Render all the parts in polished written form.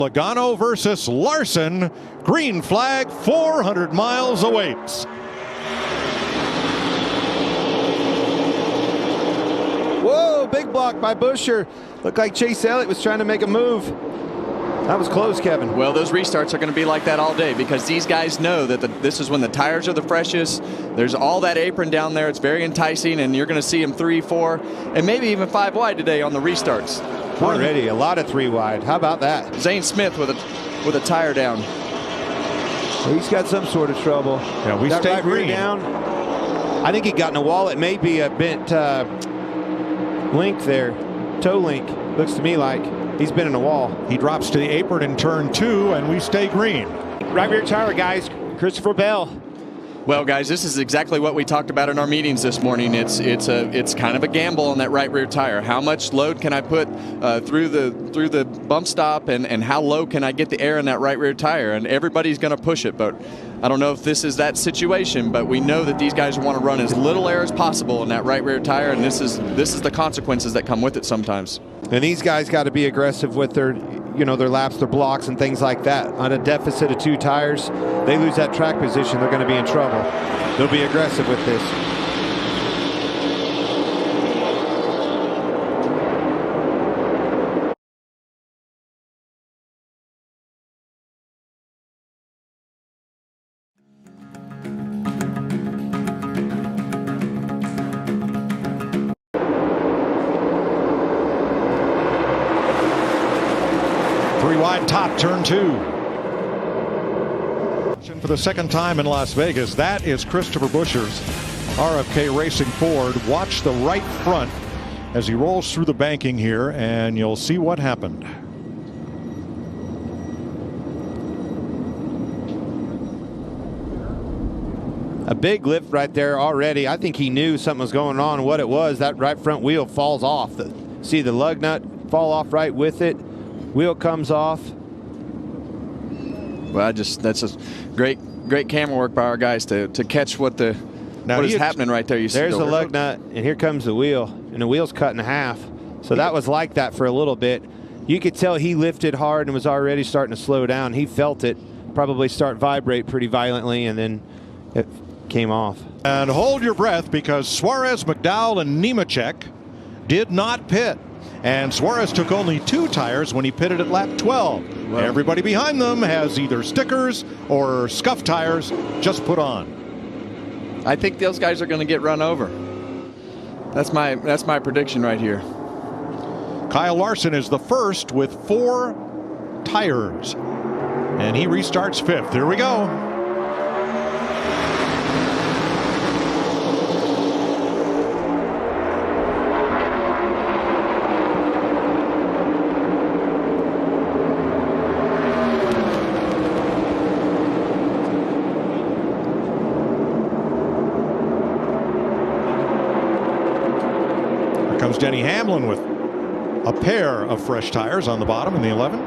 Logano versus Larson. Green flag, 400 miles awaits. Whoa, big block by Buescher. Looked like Chase Elliott was trying to make a move. That was close, Kevin. Well, those restarts are going to be like that all day because these guys know that this is when the tires are the freshest. There's all that apron down there. It's very enticing, and you're going to see them 3, 4, and maybe even 5 wide today on the restarts. Already a lot of 3 wide. How about that? Zane Smith with a tire down. He's got some sort of trouble. Yeah, we stay right green. Down. I think he got in a wall. It may be a bent link there, toe link. Looks to me like he's been in a wall. He drops to the apron in turn 2, and we stay green. Right rear tire, guys. Christopher Bell. Well, guys, this is exactly what we talked about in our meetings this morning. It's kind of a gamble on that right rear tire. How much load can I put through the bump stop, and how low can I get the air in that right rear tire? And everybody's going to push it, but I don't know if this is that situation. But we know that these guys want to run as little air as possible in that right rear tire, and this is the consequences that come with it sometimes. And these guys got to be aggressive with their laps, their blocks, and things like that. On a deficit of 2 tires, they lose that track position, they're going to be in trouble. They'll be aggressive with this. Wide top, turn 2. For the second time in Las Vegas, that is Christopher Buescher's RFK Racing Ford. Watch the right front as he rolls through the banking here, and you'll see what happened. A big lift right there already. I think he knew something was going on. What it was, that right front wheel falls off. See the lug nut fall off right with it. Wheel comes off. Well, that's a great camera work by our guys to catch what is happening right there. You see there's the lug nut, and here comes the wheel, and the wheel's cut in half. So that was like that for a little bit. You could tell he lifted hard and was already starting to slow down. He felt it probably start vibrate pretty violently, and then it came off. And hold your breath, because Suarez, McDowell, and Nemechek did not pit. And Suarez took only 2 tires when he pitted at lap 12. Wow. Everybody behind them has either stickers or scuff tires just put on. I think those guys are going to get run over. That's my prediction right here. Kyle Larson is the first with 4 tires, and he restarts 5th. Here we go. Comes Denny Hamlin with a pair of fresh tires on the bottom in the 11.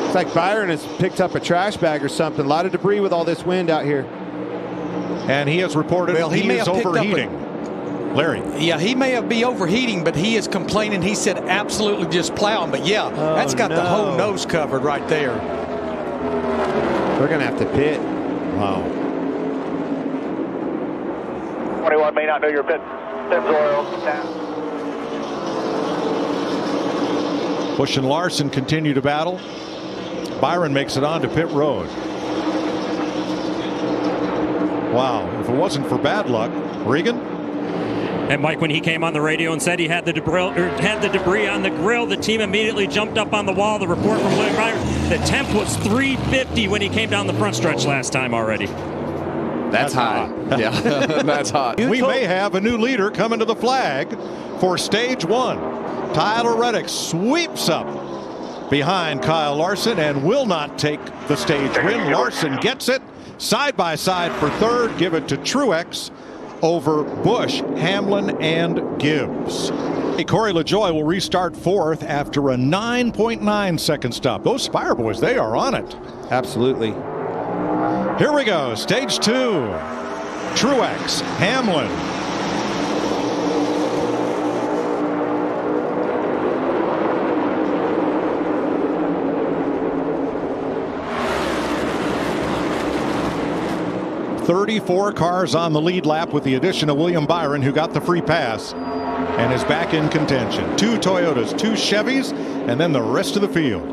It's like Byron has picked up a trash bag or something. A lot of debris with all this wind out here. And he has reported he is overheating. Larry. Yeah, he may be overheating, but he is complaining. He said absolutely just plowing. But yeah, that's got the whole nose covered right there. We're going to have to pit. Wow. 21 may not know your pit. Pennzoil. Busch and Larson continue to battle. Byron makes it on to pit road. Wow, if it wasn't for bad luck, Regan? And Mike, when he came on the radio and said he had the debris on the grill, the team immediately jumped up on the wall. The report from William Byron, the temp was 350 when he came down the front stretch last time already. That's high. Yeah, that's hot. We may have a new leader coming to the flag for stage 1. Tyler Reddick sweeps up behind Kyle Larson and will not take the stage win. Larson gets it side by side for 3rd. Give it to Truex over Busch, Hamlin, and Gibbs. Corey LaJoie will restart 4th after a 9.9 second stop. Those Spire boys, they are on it. Absolutely. Here we go, stage 2. Truex, Hamlin. 34 cars on the lead lap with the addition of William Byron, who got the free pass and is back in contention. 2 Toyotas, 2 Chevys, and then the rest of the field.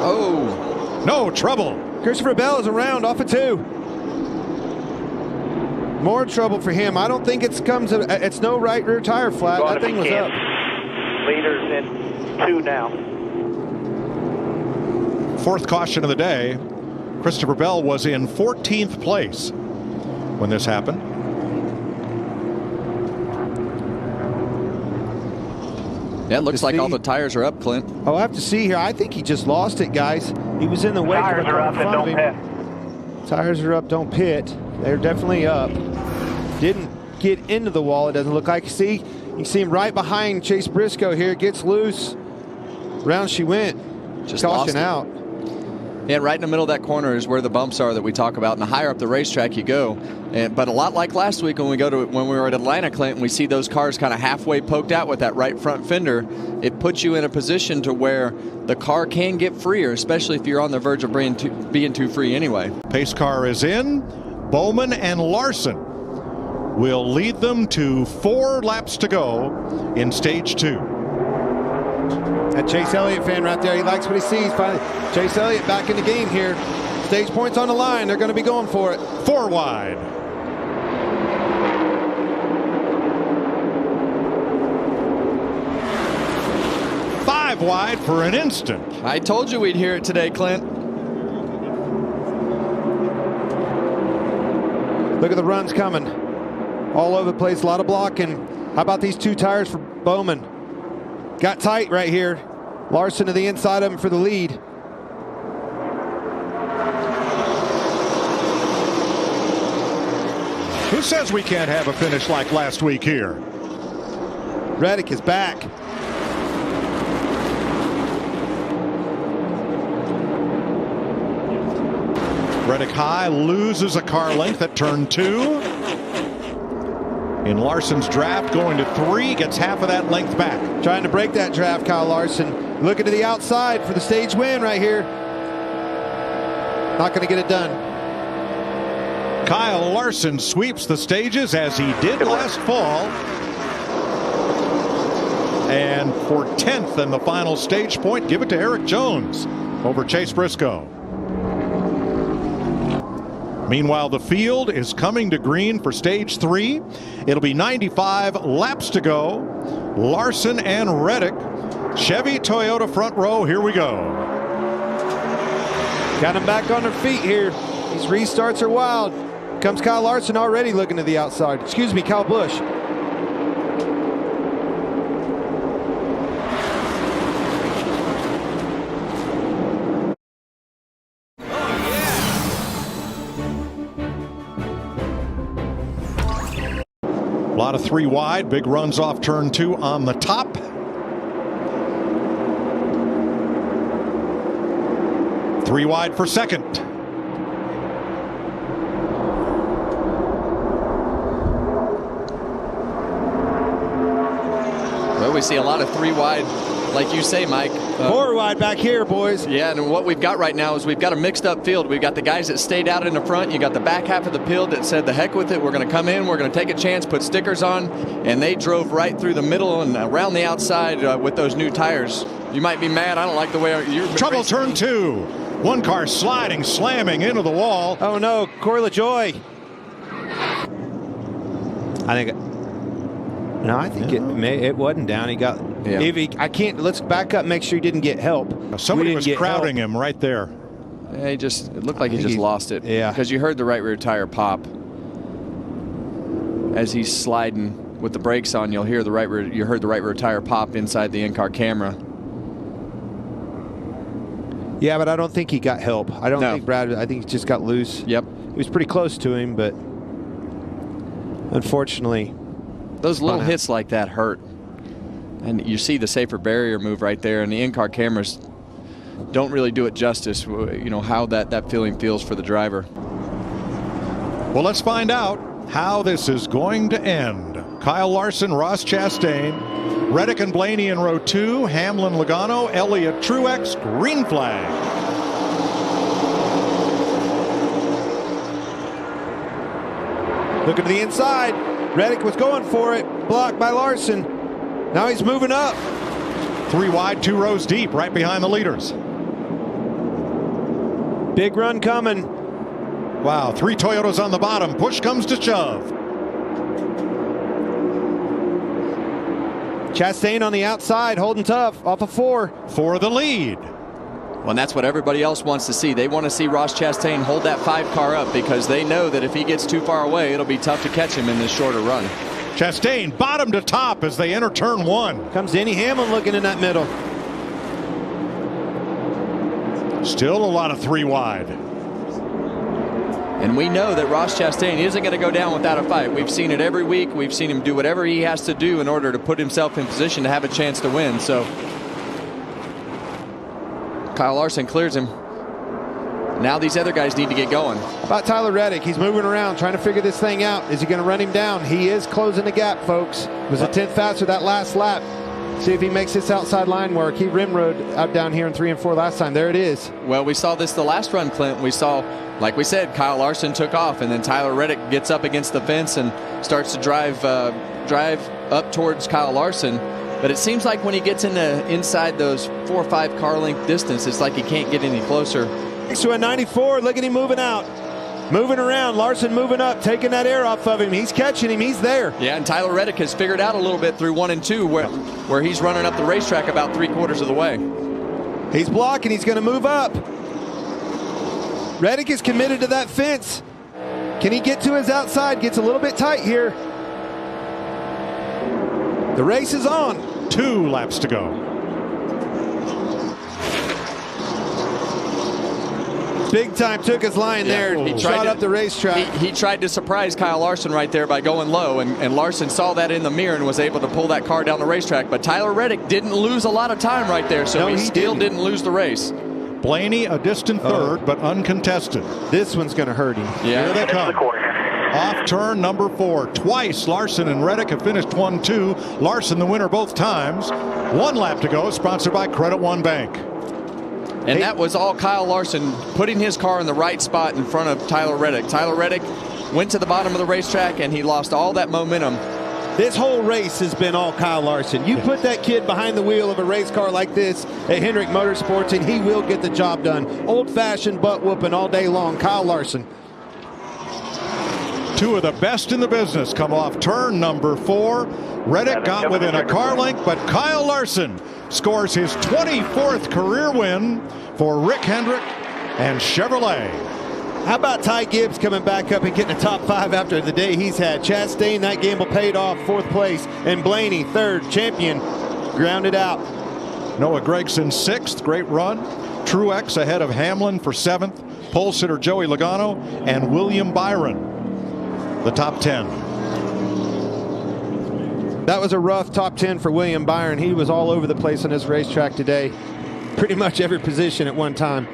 Oh. No trouble. Christopher Bell is around off of 2. More trouble for him. I don't think it's no right rear tire flat. That thing was up. Leaders in 2 now. 4th caution of the day. Christopher Bell was in 14th place when this happened. Yeah, it looks like all the tires are up, Clint. I'll have to see here. I think he just lost it, guys. He was in the wake Tires of a are up and don't pit. Tires are up, don't pit. They're definitely up. Didn't get into the wall, it doesn't look like. You can see him right behind Chase Briscoe here. Gets loose. Round she went. Just caution out. Yeah, right in the middle of that corner is where the bumps are that we talk about. And the higher up the racetrack you go, but a lot like last week when we were at Atlanta, Clint, and we see those cars kind of halfway poked out with that right front fender, it puts you in a position to where the car can get freer, especially if you're on the verge of being too free anyway. Pace car is in. Bowman and Larson will lead them to 4 laps to go in stage 2. That Chase Elliott fan right there, he likes what he sees. Finally, Chase Elliott back in the game here. Stage points on the line. They're going to be going for it. 4 wide. Five wide for an instant. I told you we'd hear it today, Clint. Look at the runs coming. All over the place, a lot of blocking. How about these 2 tires for Bowman? Got tight right here. Larson to the inside of him for the lead. Who says we can't have a finish like last week here? Reddick is back. Reddick high loses a car length at turn 2. In Larson's draft, going to 3, gets half of that length back. Trying to break that draft, Kyle Larson. Looking to the outside for the stage win right here. Not going to get it done. Kyle Larson sweeps the stages as he did last fall. And for 10th and the final stage point, give it to Eric Jones over Chase Briscoe. Meanwhile, the field is coming to green for stage 3. It'll be 95 laps to go. Larson and Reddick. Chevy, Toyota front row. Here we go. Got them back on their feet here. These restarts are wild. Comes Kyle Larson already looking to the outside. Excuse me, Kyle Busch. A lot of 3 wide, big runs off turn 2 on the top. Three wide for second. Well, we see a lot of 3 wide, like you say, Mike. 4 wide back here, boys. Yeah, and what we've got right now is we've got a mixed up field. We've got the guys that stayed out in the front. You got the back half of the field that said, the heck with it. We're going to come in. We're going to take a chance, put stickers on. And they drove right through the middle and around the outside with those new tires. You might be mad. I don't like the way you're. Trouble turn 2. One car sliding, slamming into the wall. Oh, no. Corey LaJoy. I think it wasn't down. He got. Yeah. I can't. Let's back up. Make sure he didn't get help. Somebody was crowding him right there. Yeah, it looked like he just lost it. Yeah. Because you heard the right rear tire pop as he's sliding with the brakes on. You heard the right rear tire pop inside the in-car camera. Yeah, but I don't think he got help. I think Brad. I think he just got loose. Yep. He was pretty close to him, but unfortunately. Those little hits like that hurt. And you see the safer barrier move right there, and the in-car cameras don't really do it justice, how that feeling feels for the driver. Well, let's find out how this is going to end. Kyle Larson, Ross Chastain, Reddick and Blaney in row 2, Hamlin, Logano, Elliott, Truex, green flag. Looking to the inside. Reddick was going for it. Blocked by Larson. Now he's moving up. 3 wide, 2 rows deep, right behind the leaders. Big run coming. Wow, 3 Toyotas on the bottom. Push comes to shove. Chastain on the outside, holding tough, off of 4. For the lead. Well, and that's what everybody else wants to see. They want to see Ross Chastain hold that 5 car up because they know that if he gets too far away, it'll be tough to catch him in this shorter run. Chastain bottom to top as they enter turn 1. Comes Denny Hamlin looking in that middle. Still a lot of 3 wide. And we know that Ross Chastain isn't going to go down without a fight. We've seen it every week. We've seen him do whatever he has to do in order to put himself in position to have a chance to win. So Kyle Larson clears him. Now these other guys need to get going. About Tyler Reddick, he's moving around trying to figure this thing out. Is he going to run him down? He is closing the gap, folks. Was a 10th faster that last lap. See if he makes this outside line work. He rim-rode out down here in 3 and 4 last time. There it is. Well, we saw this the last run, Clint. We saw, like we said, Kyle Larson took off, and then Tyler Reddick gets up against the fence and starts to drive up towards Kyle Larson. But it seems like when he gets inside those 4 or 5 car length distance, it's like he can't get any closer. Next to a 94, look at him moving out. Moving around, Larson moving up, taking that air off of him. He's catching him, he's there. Yeah, and Tyler Reddick has figured out a little bit through 1 and 2 where he's running up the racetrack about 3/4 of the way. He's blocking, he's gonna move up. Reddick is committed to that fence. Can he get to his outside? Gets a little bit tight here. The race is on. 2 laps to go. Big time took his line there. He shot up the racetrack. He tried to surprise Kyle Larson right there by going low, and Larson saw that in the mirror and was able to pull that car down the racetrack. But Tyler Reddick didn't lose a lot of time right there, so he still didn't lose the race. Blaney a distant third, but uncontested. This one's going to hurt him. Yeah. Here they come. Off turn number 4. Twice Larson and Reddick have finished 1-2. Larson the winner both times. 1 lap to go, sponsored by Credit One Bank. And that was all Kyle Larson putting his car in the right spot in front of Tyler Reddick. Tyler Reddick went to the bottom of the racetrack and he lost all that momentum. This whole race has been all Kyle Larson. You put that kid behind the wheel of a race car like this at Hendrick Motorsports and he will get the job done. Old-fashioned butt whooping all day long. Kyle Larson. 2 of the best in the business come off turn number 4. Reddick got within a car length, but Kyle Larson scores his 24th career win for Rick Hendrick and Chevrolet. How about Ty Gibbs coming back up and getting a top 5 after the day he's had? Chastain, that gamble paid off, 4th place. And Blaney, 3rd, champion, grounded out. Noah Gragson, 6th, great run. Truex ahead of Hamlin for 7th. Pole sitter Joey Logano and William Byron, the top 10. That was a rough top 10 for William Byron. He was all over the place on this racetrack today. Pretty much every position at one time.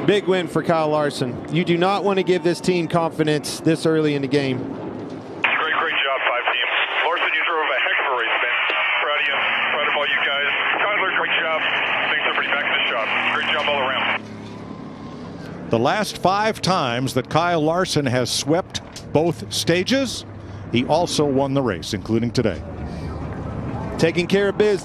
Big win for Kyle Larson. You do not want to give this team confidence this early in the game. Great job, 5 team. Larson, you drove a heck of a race, man. Proud of you. Proud of all you guys. Tyler, great job. Thanks everybody back in the shop. Great job all around. The last 5 times that Kyle Larson has swept both stages, he also won the race, including today. Taking care of business.